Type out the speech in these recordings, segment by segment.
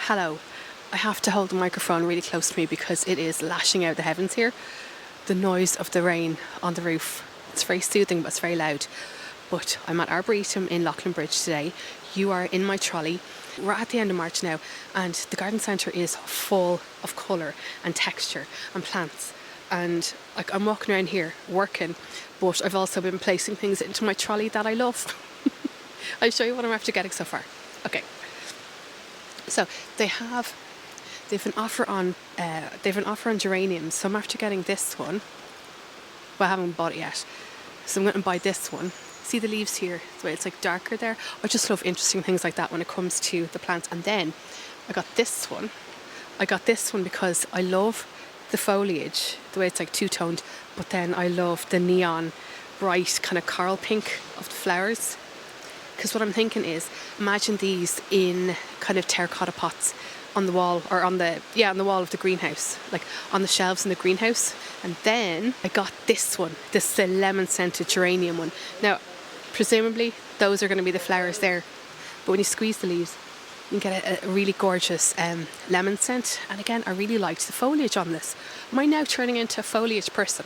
Hello. I have to hold the microphone really close to me because it is lashing out the heavens here. The noise of the rain on the roof. It's very soothing, but it's very loud. But I'm at Arboretum in Bridge today. You are in my trolley. We're at the end of March now, and the garden centre is full of colour and texture and plants. And like, I'm walking around here working, but I've also been placing things into my trolley that I love. I'll show you what I'm after getting so far. Okay. So they've an offer on geraniums. So I'm after getting this one. Well, I haven't bought it yet. So I'm going to buy this one. See the leaves here? The way it's like darker there. I just love interesting things like that when it comes to the plants. And then I got this one. I got this one because I love the foliage, the way it's like two-toned, but then I love the neon bright kind of coral pink of the flowers. Because what I'm thinking is, imagine these in kind of terracotta pots on the wall, or on the wall of the greenhouse, like on the shelves in the greenhouse. And then I got this one, this lemon scented geranium one. Now, presumably those are going to be the flowers there, but when you squeeze the leaves, you can get a really gorgeous lemon scent. And again, I really liked the foliage on this. Am I now turning into a foliage person?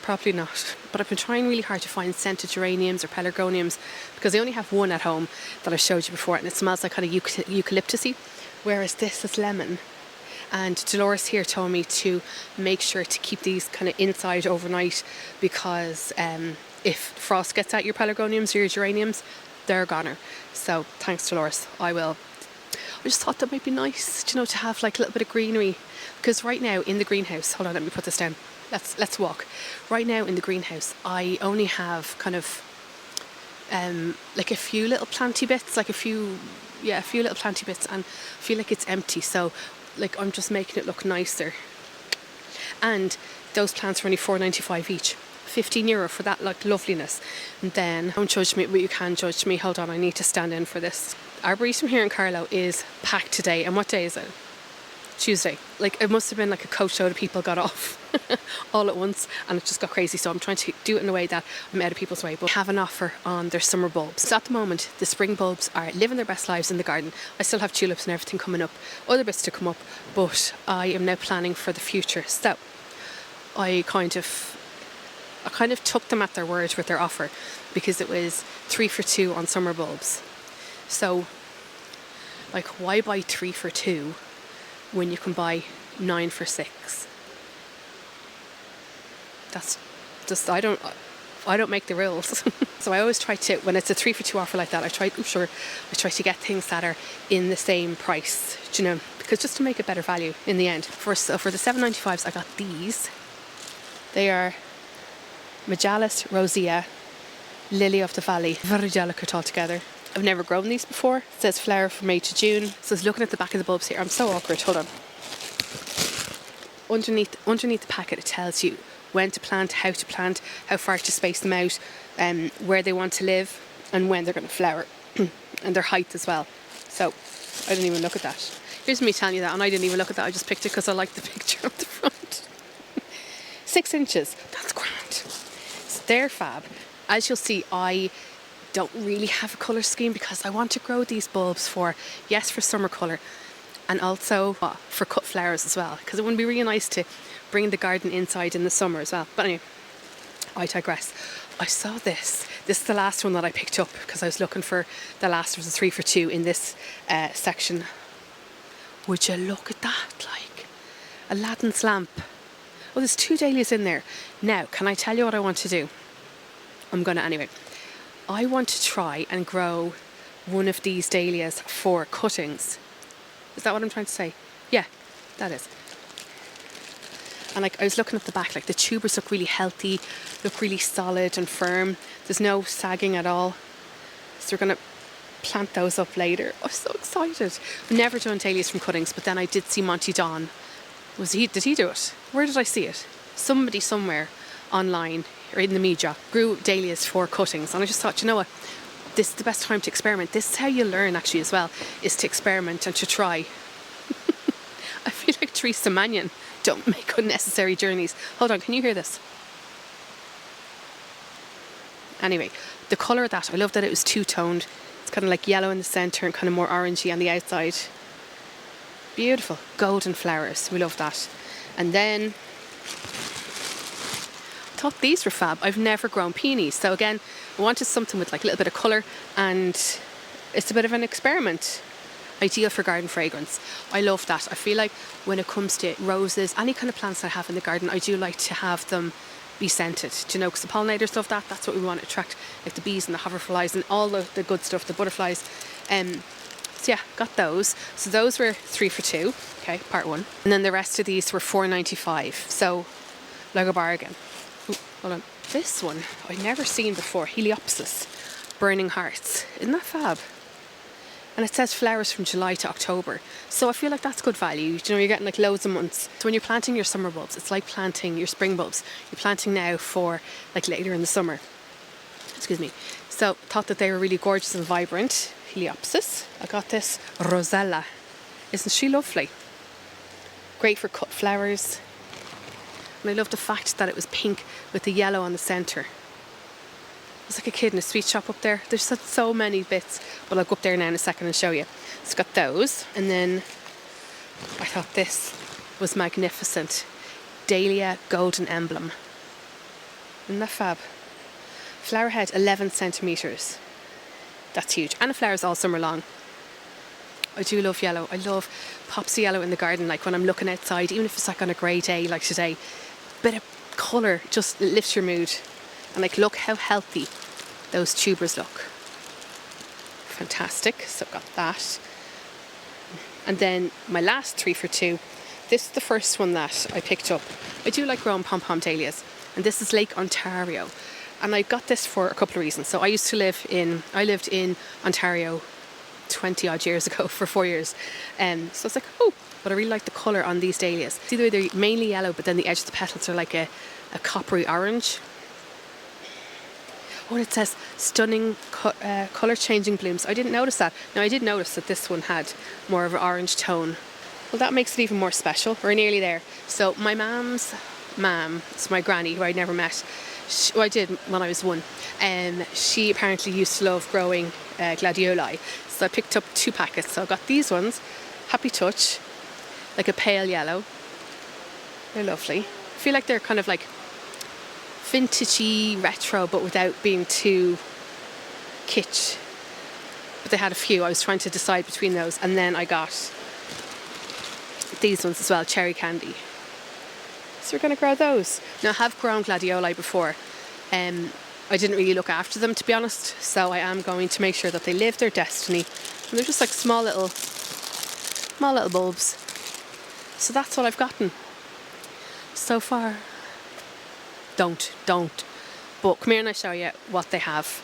Probably not, but I've been trying really hard to find scented geraniums or pelargoniums because I only have one at home that I showed you before, and it smells like kind of eucalyptusy, whereas this is lemon. And Dolores here told me to make sure to keep these kind of inside overnight because if frost gets at your pelargoniums or your geraniums, they're a goner. So thanks, Dolores. I just thought that might be nice, to have like a little bit of greenery, because right now in the greenhouse, hold on, let me put this down. Let's walk. Right now in the greenhouse, I only have kind of like a few little planty bits, a few little planty bits, and I feel like it's empty. So like I'm just making it look nicer. And those plants are only €4.95 each. €15 for that like loveliness. And then don't judge me, but you can judge me. Hold on, I need to stand in for this. Arboretum here in Carlow is packed today. And what day is it? Tuesday. Like, it must have been like a coachload of people got off all at once, and it just got crazy. So I'm trying to do it in a way that I'm out of people's way. But I have an offer on their summer bulbs. So at the moment, the spring bulbs are living their best lives in the garden. I still have tulips and everything coming up, other bits to come up, but I am now planning for the future. So I kind of took them at their word with their offer, because it was 3 for 2 on summer bulbs. So like, why buy 3 for 2 when you can buy 9 for 6? That's just, I don't make the rules. So I always try to, when it's a 3 for 2 offer like that, I try to get things that are in the same price, because just to make it better value in the end. For the $7.95s, I got these. They are Majalis rosea, lily of the valley, very delicate altogether. I've never grown these before. It says flower from May to June. So I was looking at the back of the bulbs here. I'm so awkward. Hold on. Underneath the packet, it tells you when to plant, how far to space them out, where they want to live, and when they're going to flower, and their height as well. So I didn't even look at that. Here's me telling you that, and I didn't even look at that. I just picked it because I liked the picture of the front. 6 inches. That's grand. So they're fab. As you'll see, I don't really have a colour scheme because I want to grow these bulbs for summer colour, and also for cut flowers as well, because it would be really nice to bring the garden inside in the summer as well. But anyway, I digress. I saw this is the last one that I picked up because I was looking for the last of the 3 for 2 in this section. Would you look at that, like Aladdin's lamp? Oh, there's 2 dahlias in there. Now, can I tell you what I want to do? I'm gonna anyway. I want to try and grow one of these dahlias for cuttings. Is that what I'm trying to say? Yeah, that is. And like, I was looking at the back, like the tubers look really healthy, look really solid and firm. There's no sagging at all. So we're going to plant those up later. I'm so excited. I've never done dahlias from cuttings, but then I did see Monty Don. Did he do it? Where did I see it? Somebody somewhere online or in the media grew dahlias for cuttings, and I just thought, you know what, this is the best time to experiment. This is how you learn actually as well, is to experiment and to try. I feel like Theresa Mannion. Don't make unnecessary journeys. Hold on, can you hear this? Anyway, the colour of that, I love that it was two-toned. It's kind of like yellow in the centre and kind of more orangey on the outside. Beautiful golden flowers. We love that. And then I thought these were fab. I've never grown peonies. So again, I wanted something with like a little bit of colour, and it's a bit of an experiment. Ideal for garden fragrance. I love that. I feel like when it comes to roses, any kind of plants that I have in the garden, I do like to have them be scented, do you know, because the pollinators love that. That's what we want to attract, like the bees and the hoverflies and all the good stuff, the butterflies. So yeah, got those. So those were 3 for 2, okay, part 1. And then the rest of these were $4.95, so like a bargain. Ooh, hold on. This one I'd never seen before, Heliopsis, Burning Hearts. Isn't that fab? And it says flowers from July to October. So I feel like that's good value. You know, you're getting like loads of months. So when you're planting your summer bulbs, it's like planting your spring bulbs. You're planting now for like later in the summer. Excuse me. So thought that they were really gorgeous and vibrant. Heliopsis. I got this Rosella. Isn't she lovely? Great for cut flowers. And I love the fact that it was pink with the yellow on the centre. It's like a kid in a sweet shop up there. There's so many bits, but I'll go up there now in a second and show you. So got those, and then I thought this was magnificent. Dahlia Golden Emblem. Isn't that fab? Flower head 11 centimetres. That's huge. And it flowers all summer long. I do love yellow. I love pops of yellow in the garden, like when I'm looking outside, even if it's like on a grey day like today. Bit of colour just lifts your mood. And like, look how healthy those tubers look. Fantastic. So got that. And then my last 3 for 2. This is the first one that I picked up. I do like growing pom-pom dahlias. And this is Lake Ontario. And I got this for a couple of reasons. So I lived in Ontario 20 odd years ago for 4 years. So I was like, oh, but I really like the colour on these dahlias. See the way they're mainly yellow, but then the edge of the petals are like a coppery orange. Oh, and it says stunning colour changing blooms. I didn't notice that. Now I did notice that this one had more of an orange tone. Well, that makes it even more special. We're nearly there. So my mum's mum, it's my granny who I'd never met. I did when I was 1. She apparently used to love growing gladioli. So I picked up 2 packets. So I got these ones, Happy Touch, like a pale yellow. They're lovely. I feel like they're kind of like vintagey retro, but without being too kitsch. But they had a few. I was trying to decide between those, and then I got these ones as well, Cherry Candy. So we're going to grow those. Now I have grown gladioli before. I didn't really look after them, to be honest, so I am going to make sure that they live their destiny. And they're just like small little bulbs. So that's what I've gotten so far. Don't. But come here and I'll show you what they have.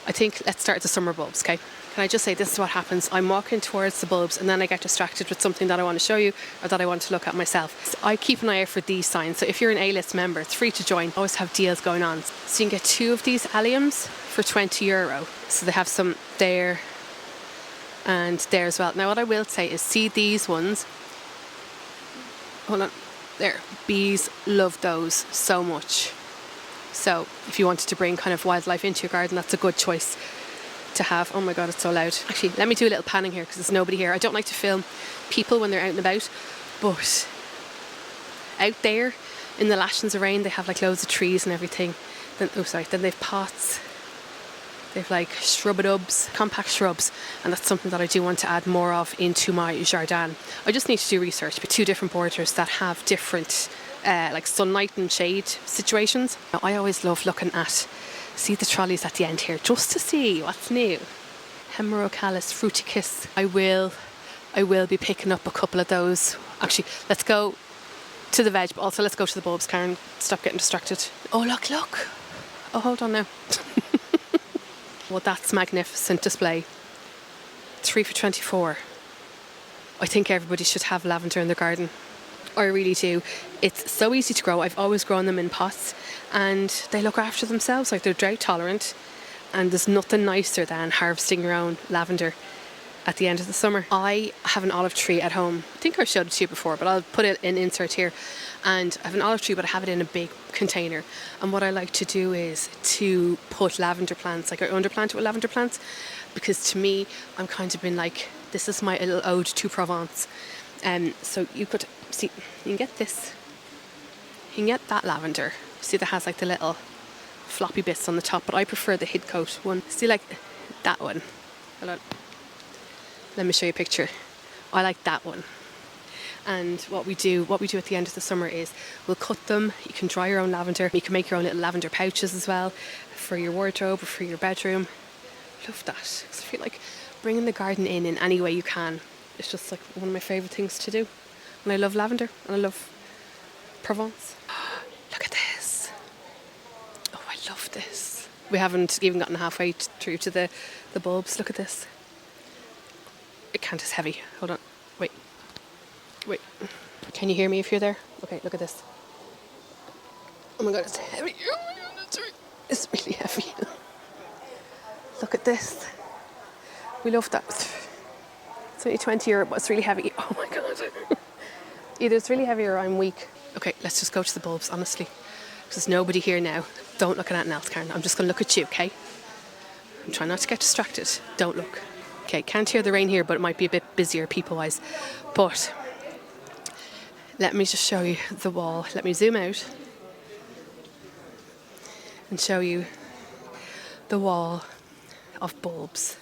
I think let's start with the summer bulbs, okay? Can I just say, this is what happens. I'm walking towards the bulbs and then I get distracted with something that I want to show you or that I want to look at myself. So I keep an eye out for these signs. So if you're an A-list member, it's free to join. Always have deals going on. So you can get 2 of these alliums for €20. So they have some there and there as well. Now what I will say is, see these ones. Hold on. There. Bees love those so much. So if you wanted to bring kind of wildlife into your garden, that's a good choice to have. Oh my god, it's so loud. Actually, let me do a little panning here because there's nobody here. I don't like to film people when they're out and about, but out there in the lashings of rain, they have like loads of trees and everything. Then they've pots. They've like shrubadubs, compact shrubs, and that's something that I do want to add more of into my jardin. I just need to do research with 2 different borders that have different like sunlight and shade situations. Now, I always love looking at, see the trolleys at the end here, just to see what's new. Hemerocallis fruticus. I will be picking up a couple of those. Actually, let's go to the veg, but also let's go to the bulbs. Karen, stop getting distracted. Oh, look. Oh, hold on now. Well, that's magnificent display. 3 for 24. I think everybody should have lavender in their garden. I really do. It's so easy to grow. I've always grown them in pots and they look after themselves. Like, they're drought tolerant, and there's nothing nicer than harvesting your own lavender at the end of the summer. I have an olive tree at home. I think I've showed it to you before, but I'll put it in insert here. And I have an olive tree, but I have it in a big container. And what I like to do is to put lavender plants, like I underplant it with lavender plants, because to me, I'm kind of been like, this is my little ode to Provence. So you could see, you can get this, you can get that lavender. See, that has like the little floppy bits on the top, but I prefer the hid coat one. See, like that one. Hold on. Let me show you a picture. I like that one. And what we do at the end of the summer is we'll cut them. You can dry your own lavender. You can make your own little lavender pouches as well for your wardrobe or for your bedroom. Love that. Because I feel like bringing the garden in any way you can. It's just like one of my favourite things to do. And I love lavender and I love Provence. Look at this. Oh, I love this. We haven't even gotten halfway through to the bulbs. Look at this. It can't, it's heavy. Hold on. Wait. Can you hear me if you're there? Okay, look at this. Oh my god, it's heavy. Oh my god, it's really heavy. Look at this. We love that. It's only €20, but it's really heavy. Oh my god. Either it's really heavy or I'm weak. Okay, let's just go to the bulbs, honestly. There's nobody here now. Don't look at anything else, Karen. I'm just going to look at you, okay? I'm trying not to get distracted. Don't look. Okay, can't hear the rain here, but it might be a bit busier people-wise. But let me just show you the wall. Let me zoom out and show you the wall of bulbs.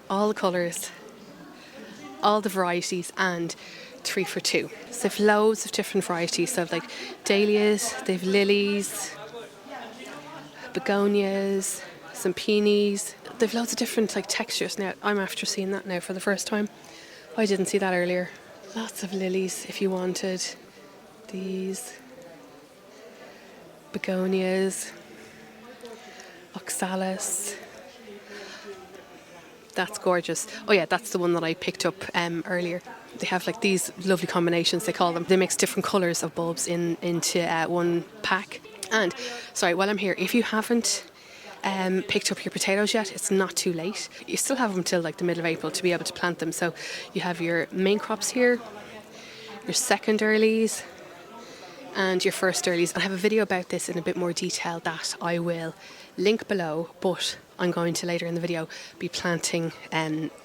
All the colours, all the varieties, and 3 for 2. So they've loads of different varieties. So they've like dahlias, they've lilies, begonias, some peonies. They've loads of different like textures now. I'm after seeing that now for the first time. I didn't see that earlier. Lots of lilies if you wanted. These begonias, oxalis. That's gorgeous. Oh yeah, that's the one that I picked up earlier. They have like these lovely combinations, they call them. They mix different colours of bulbs into one pack. And sorry, while I'm here, if you haven't picked up your potatoes yet, it's not too late. You still have them till like the middle of April to be able to plant them. So you have your main crops here, your second earlies, and your first earlies. I have a video about this in a bit more detail that I will link below, but I'm going to later in the video be planting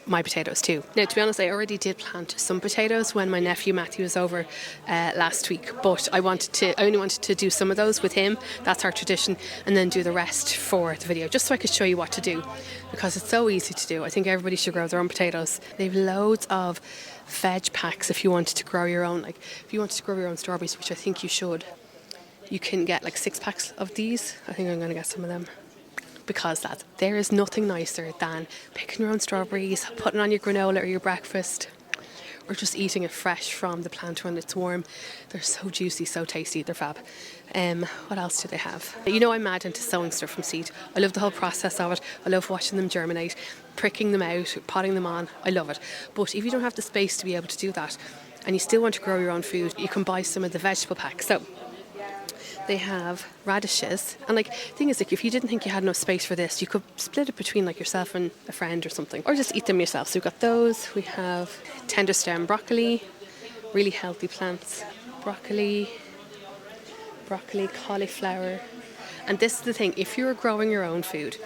my potatoes too. Now, to be honest, I already did plant some potatoes when my nephew Matthew was over last week, but I only wanted to do some of those with him. That's our tradition, and then do the rest for the video, just so I could show you what to do, because it's so easy to do. I think everybody should grow their own potatoes. They've loads of veg packs if you wanted to grow your own. Like if you wanted to grow your own strawberries, which I think you should, you can get like 6 packs of these. I think I'm going to get some of them. Because there is nothing nicer than picking your own strawberries, putting on your granola or your breakfast, or just eating it fresh from the plant when it's warm. They're so juicy, so tasty, they're fab. What else do they have? You know, I'm mad into sowing stuff from seed. I love the whole process of it. I love watching them germinate, pricking them out, potting them on. I love it. But if you don't have the space to be able to do that, and you still want to grow your own food, you can buy some of the vegetable packs. So they have radishes, and like the thing is, like if you didn't think you had enough space for this, you could split it between like yourself and a friend or something, or just eat them yourself. So we've got those. We have tender stem broccoli, really healthy plants, broccoli, cauliflower. And this is the thing, if you're growing your own food,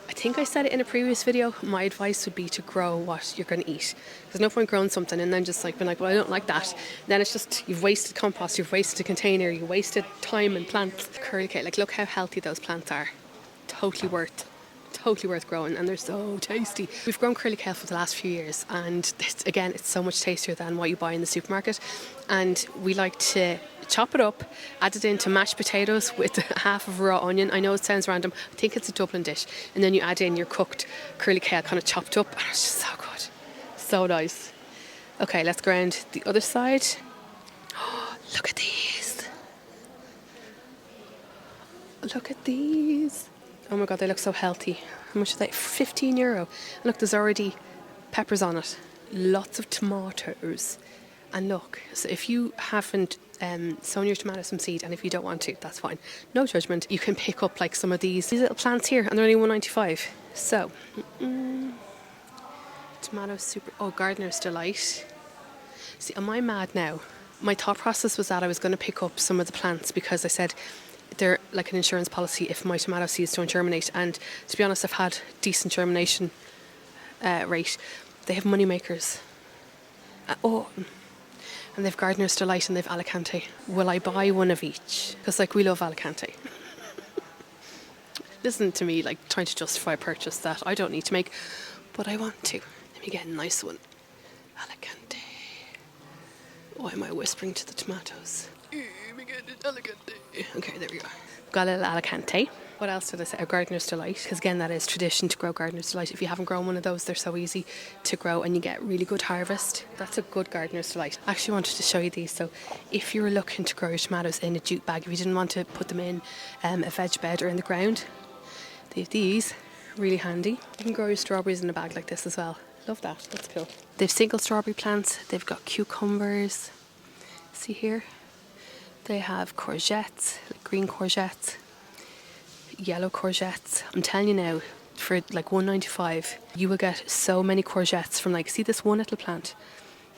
I think I said it in a previous video, my advice would be to grow what you're going to eat. There's no point growing something and then just like being like, well, I don't like that. Then it's just, you've wasted compost, you've wasted a container, you wasted time and plants. Curly K, like look how healthy those plants are. Totally worth growing, and they're so tasty. We've grown curly kale for the last few years, and it's so much tastier than what you buy in the supermarket. And we like to chop it up, add it into mashed potatoes with half of raw onion. I know it sounds random. I think it's a Dublin dish. And then you add in your cooked curly kale, kind of chopped up, and it's just so good, so nice. Okay, let's go around the other side. Oh, look at these. Look at these. Oh my god, they look so healthy. How much are they? €15. And look, there's already peppers on it. Lots of tomatoes. And look, so if you haven't sown your tomatoes from seed, and if you don't want to, that's fine. No judgment. You can pick up like some of these little plants here, and they're only $1.95. So, tomato super. Oh, Gardener's Delight. See, am I mad now? My thought process was that I was going to pick up some of the plants because I said they're like an insurance policy if my tomato seeds don't germinate. And to be honest, I've had decent germination rate. They have money makers. Oh, and they've Gardener's Delight and they've Alicante. Will I buy one of each? Because like we love Alicante. Listen to me like trying to justify a purchase that I don't need to make, but I want to. Let me get a nice one. Alicante. Why am I whispering to the tomatoes? Alicante. Okay, there we go. Got a little Alicante. What else did I say? A Gardener's Delight. Because again, that is tradition to grow Gardener's Delight. If you haven't grown one of those, they're so easy to grow and you get really good harvest. That's a good Gardener's Delight. I actually wanted to show you these. So if you were looking to grow your tomatoes in a jute bag, if you didn't want to put them in a veg bed or in the ground, they have these, really handy. You can grow your strawberries in a bag like this as well. Love that, that's cool. They've single strawberry plants, they've got cucumbers. See here? They have courgettes, like green courgettes, yellow courgettes. I'm telling you now, for like $1.95, you will get so many courgettes from like, see this one little plant?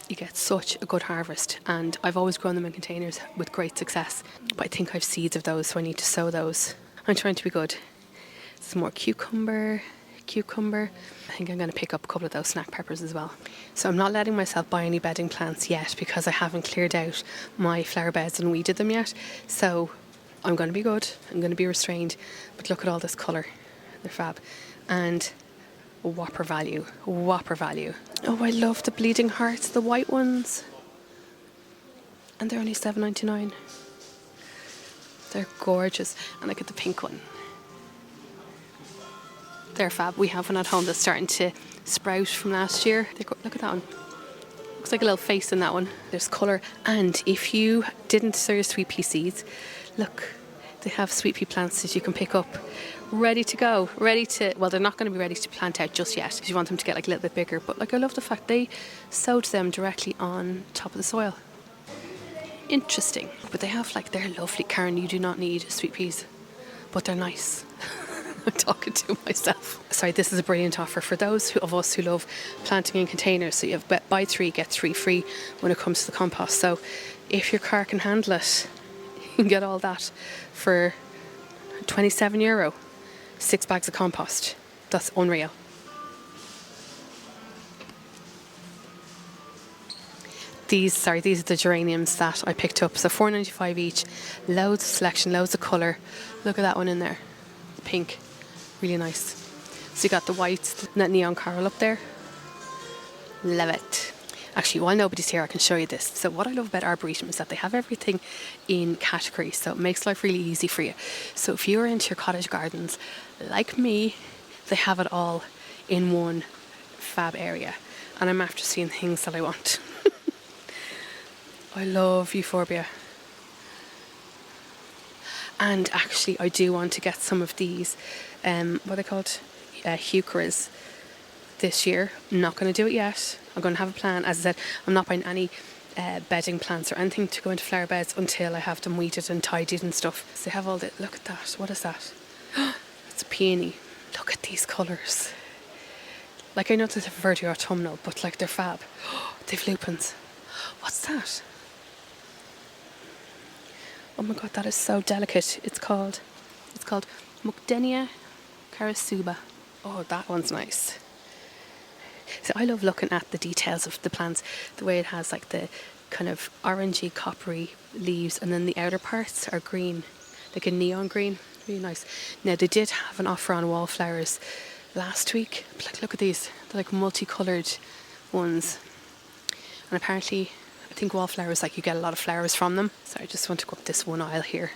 You get such a good harvest, and I've always grown them in containers with great success. But I think I've seeds of those, so I need to sow those. I'm trying to be good. Some more cucumber. I think I'm going to pick up a couple of those snack peppers as well. So I'm not letting myself buy any bedding plants yet because I haven't cleared out my flower beds and weeded them yet. So I'm going to be good. I'm going to be restrained. But look at all this colour. They're fab. And whopper value. Oh, I love the bleeding hearts, the white ones. And they're only $7.99. They're gorgeous. And look at the pink one. They're fab. We have one at home that's starting to sprout from last year. Look at that one. Looks like a little face in that one. There's colour. And if you didn't sow your sweet pea seeds, look, they have sweet pea plants that you can pick up. Ready to go. Well, they're not going to be ready to plant out just yet because you want them to get like a little bit bigger. But like I love the fact they sowed them directly on top of the soil. Interesting. But they have like, they're lovely. Karen, you do not need sweet peas, but they're nice. I'm talking to myself. Sorry, this is a brilliant offer for those of us who love planting in containers. So you have buy 3, get 3 free when it comes to the compost. So if your car can handle it, you can get all that for €27. 6 bags of compost. That's unreal. These are the geraniums that I picked up. So $4.95 each. Loads of selection, loads of colour. Look at that one in there. Pink. Really nice. So you got the whites, that neon coral up there. Love it. Actually, while nobody's here, I can show you this. So what I love about Arboretum is that they have everything in categories, so it makes life really easy for you. So if you're into your cottage gardens, like me, they have it all in one fab area. And I'm after seeing things that I want. I love euphorbia. And actually, I do want to get some of these, what are they called? Heucheras this year. I'm not going to do it yet. I'm going to have a plan. As I said, I'm not buying any bedding plants or anything to go into flower beds until I have them weeded and tidied and stuff. So they have all the, look at that. What is that? It's a peony. Look at these colours. Like, I know that they're very autumnal, but like they're fab. They've lupins. What's that? Oh my god, that is so delicate. It's called Mucdenia Karasuba. Oh, that one's nice. So I love looking at the details of the plants, the way it has like the kind of orangey, coppery leaves, and then the outer parts are green, like a neon green. Really nice. Now, they did have an offer on wallflowers last week. Like, look at these. They're like multicoloured ones. And apparently, I think wallflowers, like, you get a lot of flowers from them. So I just want to go up this one aisle here.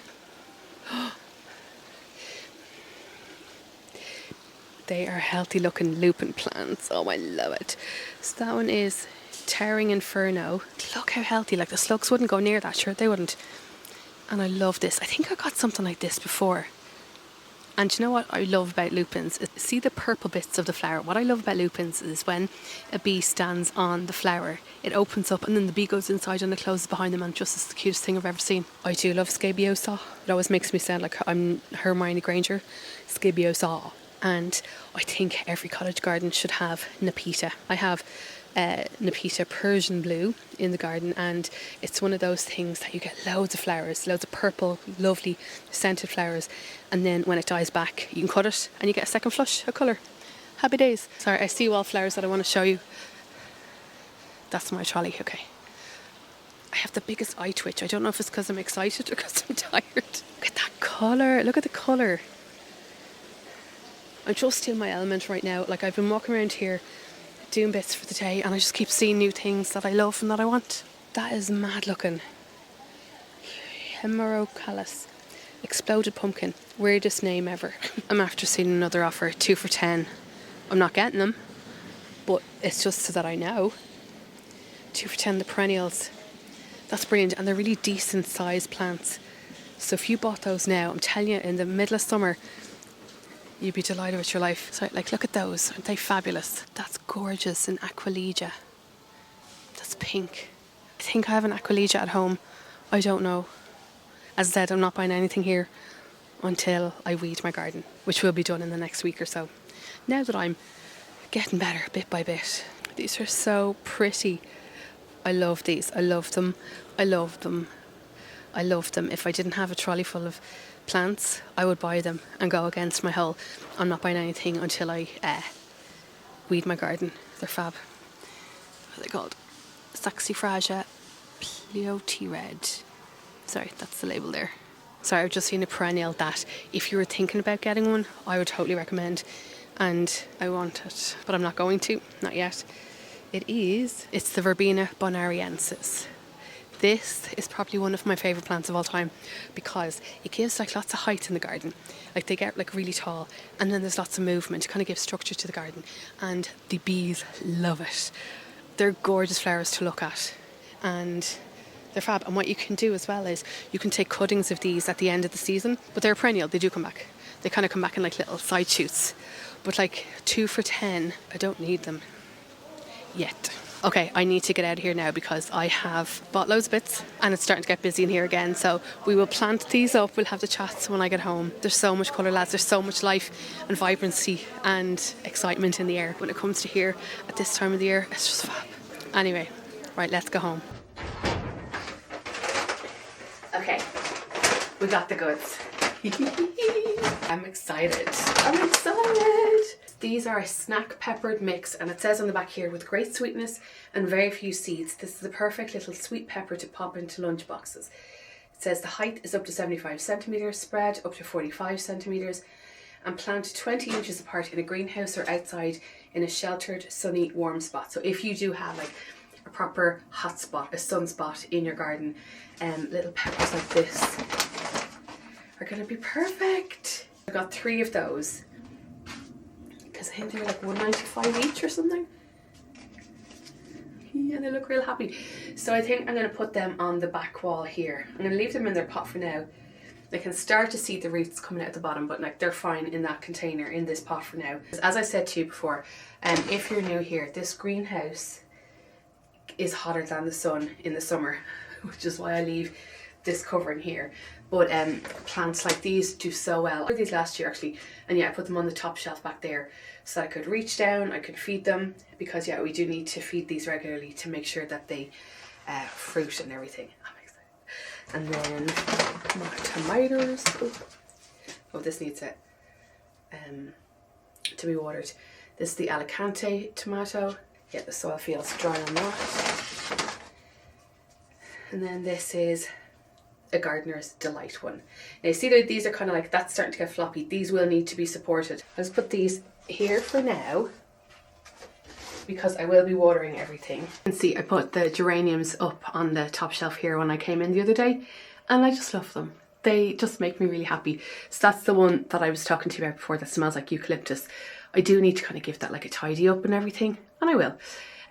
They are healthy looking lupin plants. Oh, I love it. So that one is Towering Inferno. Look how healthy. Like, the slugs wouldn't go near that. Sure, they wouldn't. And I love this. I think I got something like this before. And you know what I love about lupins? See the purple bits of the flower. What I love about lupins is when a bee stands on the flower, it opens up and then the bee goes inside and it closes behind them, and just is the cutest thing I've ever seen. I do love Scabiosa. It always makes me sound like I'm Hermione Granger. Scabiosa. And I think every cottage garden should have Nepeta. I have Nepeta Persian blue in the garden, and it's one of those things that you get loads of flowers, loads of purple, lovely scented flowers, and then when it dies back you can cut it and you get a second flush of colour. Happy days. Sorry, I see wallflowers that I want to show you. That's my trolley. Okay. I have the biggest eye twitch. I don't know if it's because I'm excited or because I'm tired. Look at that colour. Look at the colour. I'm just in my element right now. Like, I've been walking around here doing bits for the day and I just keep seeing new things that I love and that I want. That is mad looking. Hemerocallis. Exploded pumpkin. Weirdest name ever. I'm after seeing another offer. 2 for 10. I'm not getting them, but it's just so that I know. 2 for 10, the perennials. That's brilliant, and they're really decent sized plants. So if you bought those now, I'm telling you, in the middle of summer, you'd be delighted with your life. So, like, look at those. Aren't they fabulous? That's gorgeous. An Aquilegia. That's pink. I think I have an Aquilegia at home. I don't know. As I said, I'm not buying anything here until I weed my garden, which will be done in the next week or so. Now that I'm getting better bit by bit. These are so pretty. I love these. I love them. I love them. I love them. If I didn't have a trolley full of plants, I would buy them and go against my whole, I'm not buying anything until I weed my garden. They're fab. What are they called? Saxifraga Pleoti Red. Sorry, that's the label there. Sorry, I've just seen a perennial that if you were thinking about getting one, I would totally recommend. And I want it, but I'm not going to, not yet. It's the Verbena bonariensis. This is probably one of my favourite plants of all time because it gives like lots of height in the garden. Like, they get like really tall and then there's lots of movement. It kind of gives structure to the garden and the bees love it. They're gorgeous flowers to look at and they're fab. And what you can do as well is you can take cuttings of these at the end of the season, but they're perennial, they do come back. They kind of come back in like little side shoots. But like 2 for 10, I don't need them yet. Okay, I need to get out of here now because I have bought loads of bits and it's starting to get busy in here again. So we will plant these up. We'll have the chats when I get home. There's so much colour, lads. There's so much life and vibrancy and excitement in the air. When it comes to here at this time of the year, it's just fab. Anyway, right, let's go home. Okay, we got the goods. I'm excited. These are a snack peppered mix and it says on the back here, with great sweetness and very few seeds. This is the perfect little sweet pepper to pop into lunch boxes. It says the height is up to 75 centimetres, spread up to 45 centimetres and planted 20 inches apart in a greenhouse or outside in a sheltered, sunny, warm spot. So if you do have like a proper hot spot, a sunspot in your garden, little peppers like this are going to be perfect. I got 3 of those because I think they were like $1.95 each or something. Yeah, they look real happy. So I think I'm going to put them on the back wall here. I'm going to leave them in their pot for now. I can start to see the roots coming out at the bottom, but like they're fine in that container, in this pot for now. As I said to you before, if you're new here, this greenhouse is hotter than the sun in the summer, which is why I leave this covering here. But plants like these do so well. I did these last year actually, and yeah, I put them on the top shelf back there so I could reach down, I could feed them, because yeah, we do need to feed these regularly to make sure that they fruit and everything. I'm excited. And then more tomatoes. Oh, this needs it to be watered. This is the Alicante tomato. Yeah, the soil feels dry on that. And then this is a gardener's delight one. Now you see that these are kind of like, that's starting to get floppy. These will need to be supported. I'll just put these here for now because I will be watering everything. You can see I put the geraniums up on the top shelf here when I came in the other day and I just love them. They just make me really happy. So that's the one that I was talking to you about before that smells like eucalyptus. I do need to kind of give that like a tidy up and everything, and I will.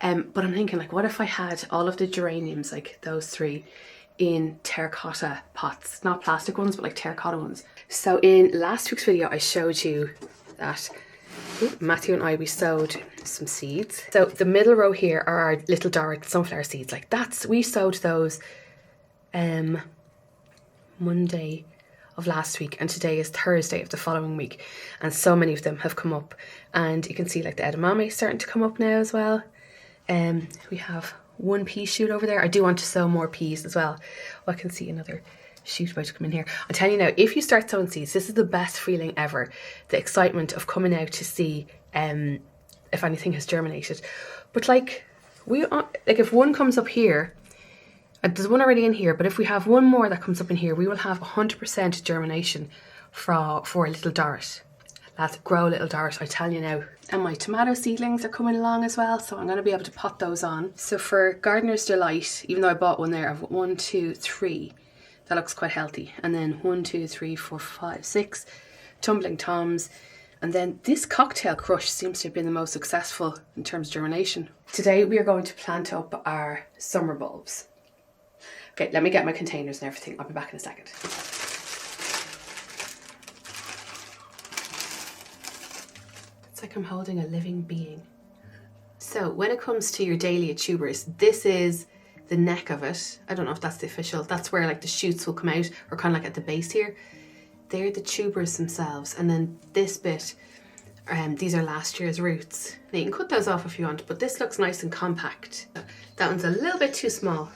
But I'm thinking like, what if I had all of the geraniums, like those 3, in terracotta pots, not plastic ones, but like terracotta ones. So in last week's video, I showed you that Matthew and I, we sowed some seeds. So the middle row here are our little Doric sunflower seeds. Like we sowed those Monday of last week, and today is Thursday of the following week. And so many of them have come up, and you can see like the edamame starting to come up now as well. We have 1 pea shoot over there. I do want to sow more peas as well. Oh, I can see another shoot about to come in here. I'll tell you now, if you start sowing seeds, this is the best feeling ever. The excitement of coming out to see if anything has germinated. But like like if one comes up here, there's one already in here, but if we have one more that comes up in here, we will have 100% germination for a little Dorrit. Let's grow a little Dorrit, I tell you now. And my tomato seedlings are coming along as well, so I'm going to be able to pot those on. So for Gardener's Delight, even though I bought one there, I've got 1, 2, 3. That looks quite healthy. And then 1, 2, 3, 4, 5, 6 Tumbling Toms. And then this Cocktail Crush seems to have been the most successful in terms of germination. Today we are going to plant up our summer bulbs. Okay, let me get my containers and everything. I'll be back in a second. It's like I'm holding a living being. So when it comes to your dahlia tubers, this is the neck of it. I don't know if that's the official. That's where like the shoots will come out, or kind of like at the base here. They're the tubers themselves. And then this bit, these are last year's roots. Now you can cut those off if you want, but this looks nice and compact. That one's a little bit too small.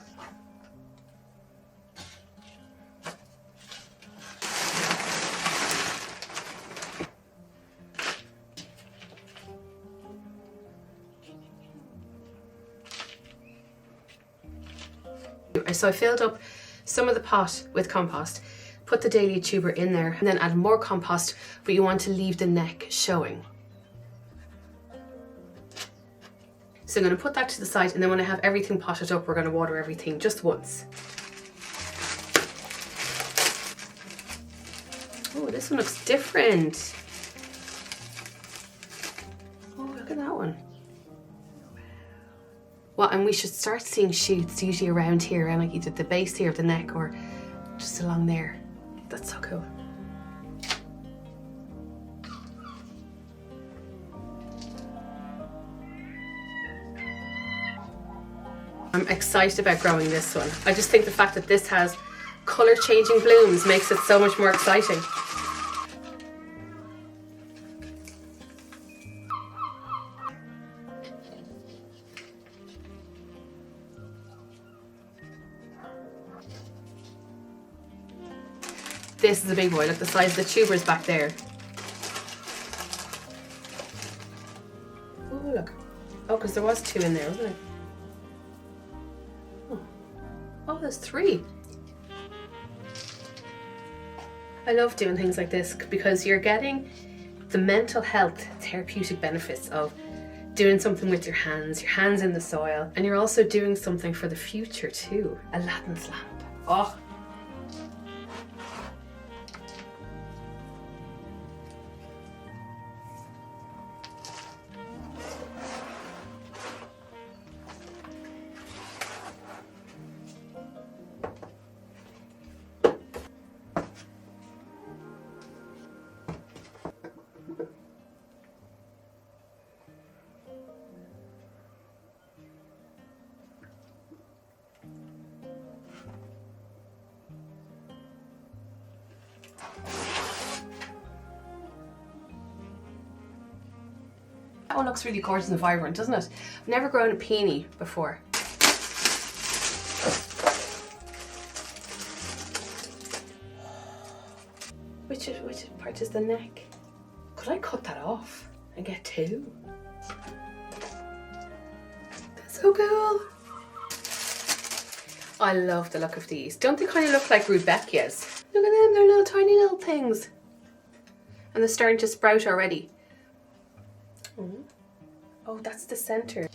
So I filled up some of the pot with compost, put the dahlia tuber in there, and then add more compost, but you want to leave the neck showing. So I'm going to put that to the side, and then when I have everything potted up, we're going to water everything just once. Oh, this one looks different. Oh, look at that one. Well, and we should start seeing shoots usually around here, around like either the base here of the neck or just along there. That's so cool. I'm excited about growing this one. I just think the fact that this has colour changing blooms makes it so much more exciting. This is a big boy, look the size of the tubers back there. Oh look, oh because there was 2 in there, wasn't there? Oh, there's 3. I love doing things like this because you're getting the mental health therapeutic benefits of doing something with your hands in the soil, and you're also doing something for the future too. Aladdin's lamp. Oh. That one looks really gorgeous and vibrant, doesn't it? I've never grown a peony before. Which part is the neck? Could I cut that off and get 2? That's so cool. I love the look of these. Don't they kind of look like rudbeckias? Look at them, they're little tiny little things. And they're starting to sprout already. Oh, that's the center.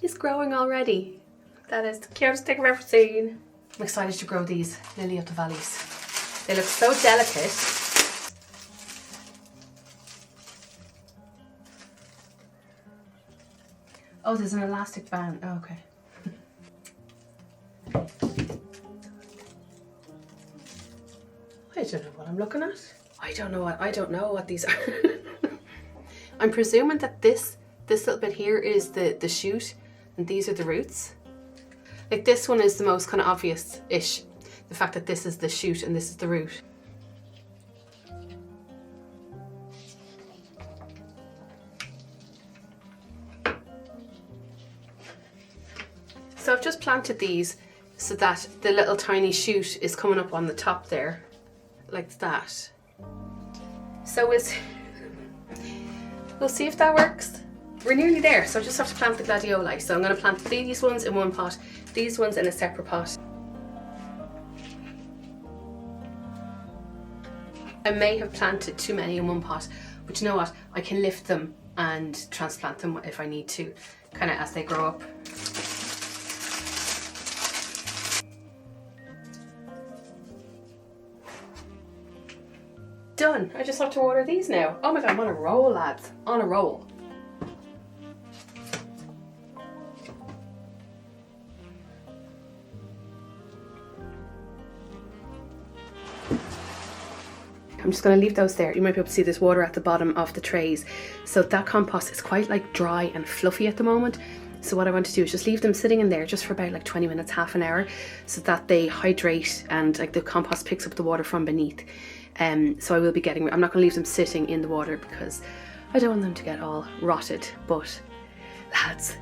It's growing already. That is the cutest thing I've ever seen. I'm excited to grow these lily of the valleys. They look so delicate. Oh, there's an elastic band. Oh, okay. I don't know what I'm looking at. I don't know what these are. I'm presuming that this little bit here is the shoot and these are the roots. Like this one is the most kind of obvious-ish. The fact that this is the shoot and this is the root. So I've just planted these so that the little tiny shoot is coming up on the top there, like that. So We'll see if that works. We're nearly there, so I just have to plant the gladioli. So I'm going to plant these ones in one pot, these ones in a separate pot. I may have planted too many in one pot, but you know what? I can lift them and transplant them if I need to, kind of as they grow up. Done. I just have to water these now. Oh my god, I'm on a roll, lads. On a roll. I'm just going to leave those there. You might be able to see there's water at the bottom of the trays. So that compost is quite like dry and fluffy at the moment. So what I want to do is just leave them sitting in there just for about like 20 minutes, half an hour, so that they hydrate and like the compost picks up the water from beneath. So I will be getting, I'm not going to leave them sitting in the water because I don't want them to get all rotted. But lads,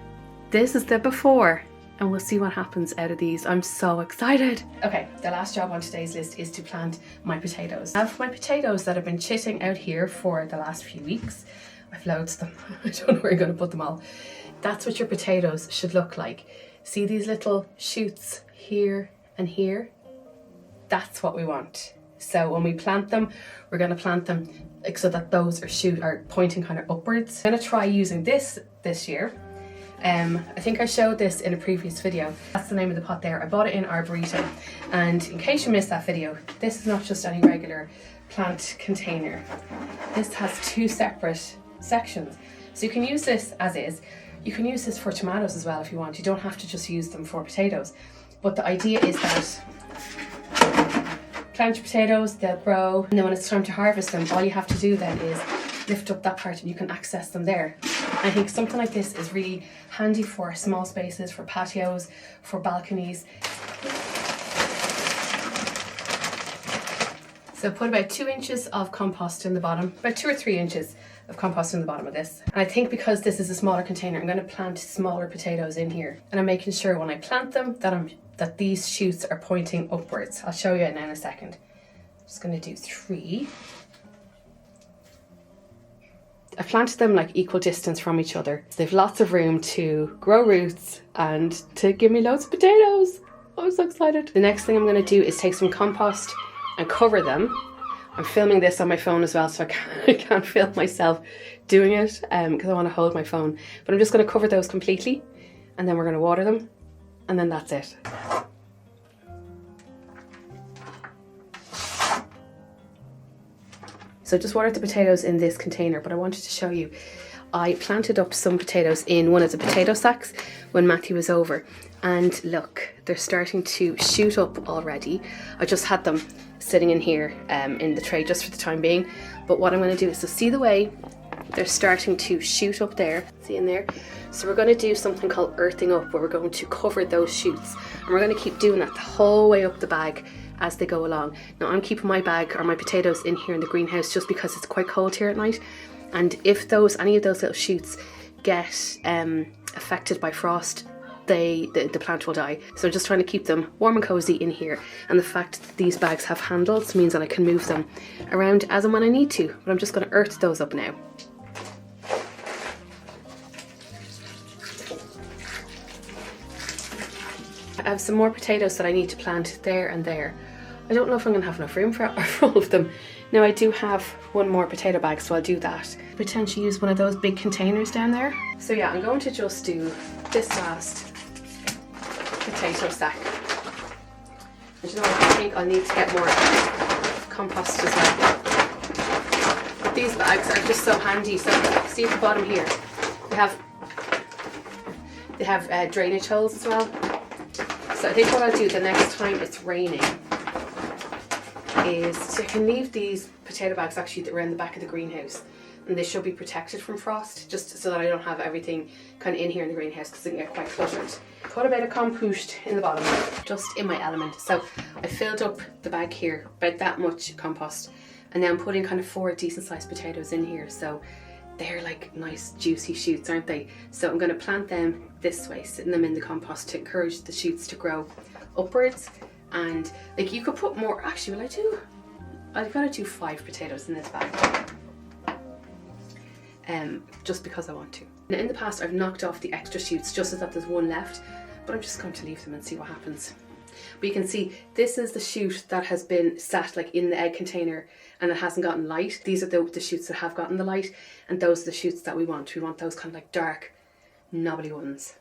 this is the before. And we'll see what happens out of these. I'm so excited. Okay, the last job on today's list is to plant my potatoes. I have my potatoes that have been chitting out here for the last few weeks. I've loads of them. I don't know where I'm going to put them all. That's what your potatoes should look like. See these little shoots here and here? That's what we want. So when we plant them, we're going to plant them like so that those are pointing kind of upwards. I'm going to try using this year. I think I showed this in a previous video. That's the name of the pot there. I bought it in Arboretum. And in case you missed that video, this is not just any regular plant container. This has two separate sections. So you can use this as is. You can use this for tomatoes as well if you want. You don't have to just use them for potatoes. But the idea is that plant your potatoes, they'll grow. And then when it's time to harvest them, all you have to do then is lift up that part and you can access them there. I think something like this is really handy for small spaces, for patios, for balconies. So put about 2 inches of compost in the bottom, about 2 or 3 inches of compost in the bottom of this. And I think because this is a smaller container, I'm going to plant smaller potatoes in here. And I'm making sure when I plant them that these shoots are pointing upwards. I'll show you now in a second. I'm just going to do 3. I planted them like equal distance from each other. They've lots of room to grow roots and to give me loads of potatoes. I'm so excited. The next thing I'm going to do is take some compost and cover them. I'm filming this on my phone as well, so I can't film myself doing it because I want to hold my phone. But I'm just going to cover those completely and then we're going to water them and then that's it. So just watered the potatoes in this container, but I wanted to show you, I planted up some potatoes in one of the potato sacks when Matthew was over. And look, they're starting to shoot up already. I just had them sitting in here in the tray just for the time being. But what I'm going to do is, so see the way they're starting to shoot up there, see in there? So we're going to do something called earthing up, where we're going to cover those shoots. And we're going to keep doing that the whole way up the bag as they go along. Now I'm keeping my bag or my potatoes in here in the greenhouse just because it's quite cold here at night, and if any of those little shoots get affected by frost, the plant will die. So I'm just trying to keep them warm and cozy in here, and the fact that these bags have handles means that I can move them around as and when I need to. But I'm just going to earth those up now. I have some more potatoes that I need to plant there and there. I don't know if I'm going to have enough room for all of them. Now I do have one more potato bag, so I'll do that. Potentially use one of those big containers down there. So yeah, I'm going to just do this last potato sack. And you know what, I think I'll need to get more compost as well. These bags are just so handy. So see at the bottom here, they have drainage holes as well. So I think what I'll do the next time it's raining is, so I can leave these potato bags actually around the back of the greenhouse, and they should be protected from frost, just so that I don't have everything kind of in here in the greenhouse because it can get quite cluttered. Put a bit of compost in the bottom, just in my element. So I filled up the bag here, about that much compost, and now I'm putting kind of 4 decent sized potatoes in here. So they're like nice juicy shoots, aren't they? So I'm going to plant them this way, sitting them in the compost to encourage the shoots to grow upwards. And like you could put more, actually I've got to do 5 potatoes in this bag. just because I want to. Now, in the past I've knocked off the extra shoots just so that there's one left, but I'm just going to leave them and see what happens. But you can see this is the shoot that has been sat like in the egg container and it hasn't gotten light. These are the shoots that have gotten the light, and those are the shoots that we want. We want those kind of like dark, knobbly ones.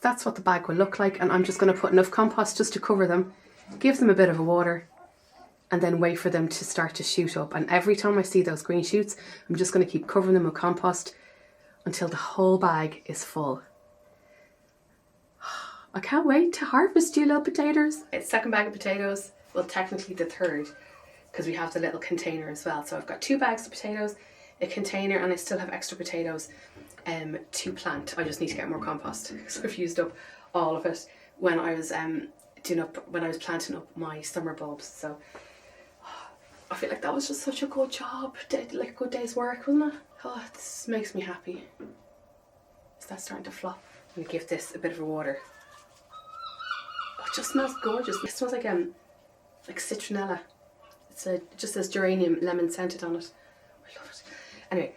That's what the bag will look like, and I'm just going to put enough compost just to cover them, give them a bit of a water, and then wait for them to start to shoot up. And every time I see those green shoots, I'm just going to keep covering them with compost until the whole bag is full. I can't wait to harvest you little potatoes. It's second bag of potatoes, well technically the third, because we have the little container as well. So I've got 2 bags of potatoes, a container, and I still have extra potatoes to plant. I just need to get more compost because I've used up all of it when I was planting up my summer bulbs. So I feel like that was just such a good job, like a good day's work, wasn't it? Oh, this makes me happy. Is that starting to flop? I'm gonna give this a bit of a water. Oh, it just smells gorgeous. It smells like citronella. It just says geranium lemon scented on it. I love it. Anyway,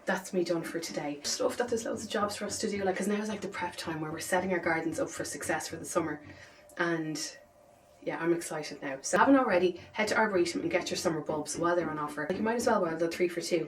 that's me done for today. Just love that there's loads of jobs for us to do, like, because now is like the prep time where we're setting our gardens up for success for the summer. And yeah, I'm excited now. So if you haven't already, head to Arboretum and get your summer bulbs while they're on offer. Like, you might as well buy the 3 for 2.